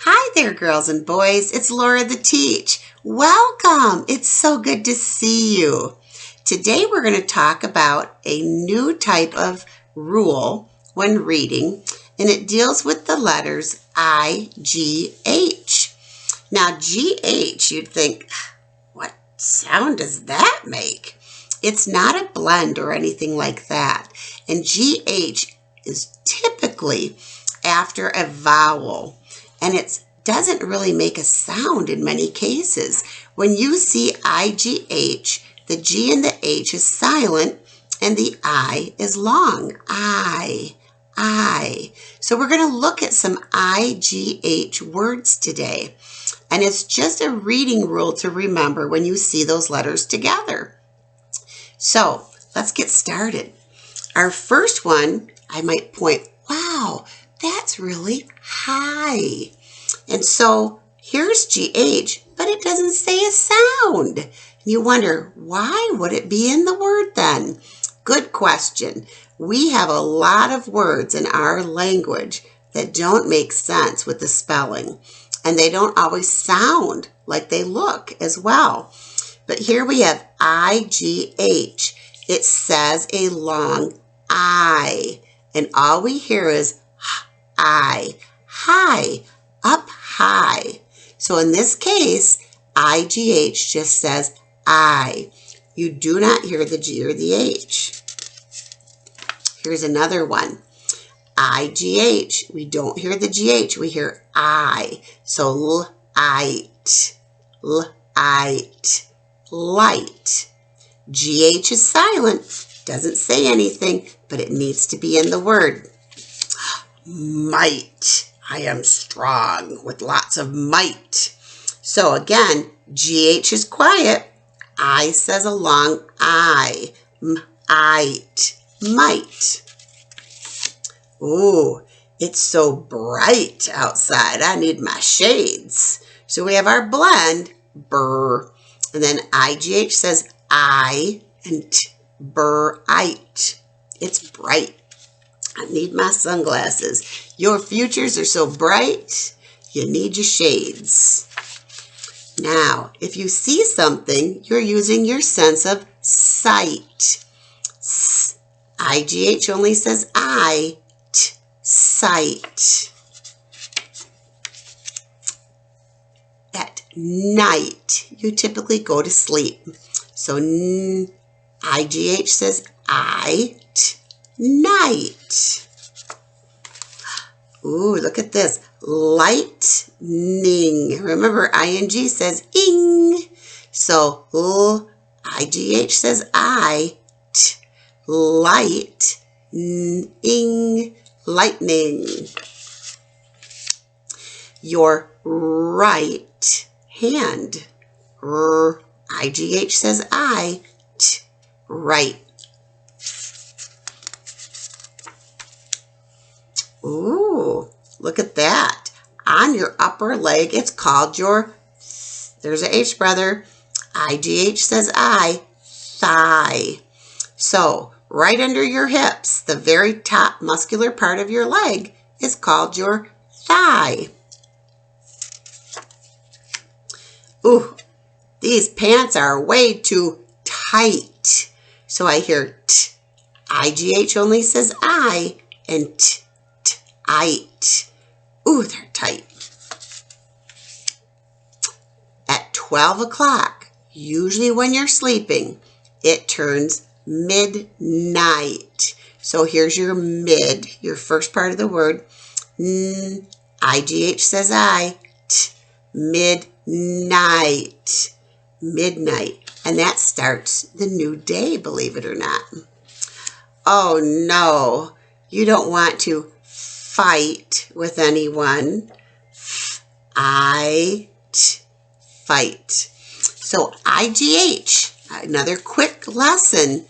Hi there, girls and boys. It's Laura the Teach. Welcome. It's so good to see you. Today we're going to talk about a new type of rule when reading, and it deals with the letters I-G-H. Now, G-H, you'd think, what sound does that make? It's not a blend or anything like that. And G-H is typically after a vowel, and it doesn't really make a sound in many cases. When you see I-G-H, the G and the H is silent, and the I is long. I. So we're going to look at some I-G-H words today. And it's just a reading rule to remember when you see those letters together. So let's get started. Our first one, I might point, wow, that's really high. And so here's GH, but it doesn't say a sound. You wonder, why would it be in the word then? Good question. We have a lot of words in our language that don't make sense with the spelling, and they don't always sound like they look as well. But here we have I-G-H. It says a long I, and all we hear is I, high, up high. So in this case, I-G-H just says I. You do not hear the G or the H. Here's another one. I-G-H. We don't hear the G-H. We hear I. So L-I-T. L-I-T. Light. G-H is silent. Doesn't say anything, but it needs to be in the word. Might. I am strong with lots of might. So again, G-H is quiet. I says a long I. Might. Might. Ooh, it's so bright outside. I need my shades. So we have our blend, brr. And then I-G-H says I and t, bright. It's bright. I need my sunglasses. Your futures are so bright, you need your shades. Now, if you see something, you're using your sense of sight. I-G-H only says I, t, sight. At night, you typically go to sleep. So I-G-H says I, t, night. Ooh, look at this. Lightning. Remember, ing says ing. So I-G-H says I, t, light, ing, lightning. Your right hand. I-G-H says I, t, right. Ooh, look at that. On your upper leg, it's called your, there's an H, brother. I-G-H says I, thigh. So right under your hips, the very top muscular part of your leg is called your thigh. Ooh, these pants are way too tight. So I hear t. I-G-H only says I, and t, tight. Ooh, they're tight. At 12 o'clock, usually when you're sleeping, it turns midnight. So here's your mid, your first part of the word. I-G-H says I, t, midnight. Midnight. And that starts the new day, believe it or not. Oh no, you don't want to fight with anyone. Fight. So I-G-H, another quick lesson.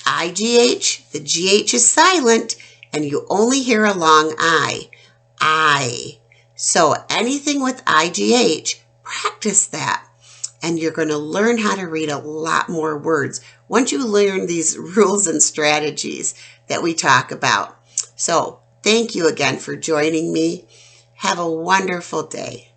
I-G-H, the G-H is silent, and you only hear a long I. I. So anything with I-G-H, practice that. And you're going to learn how to read a lot more words once you learn these rules and strategies that we talk about. So thank you again for joining me. Have a wonderful day.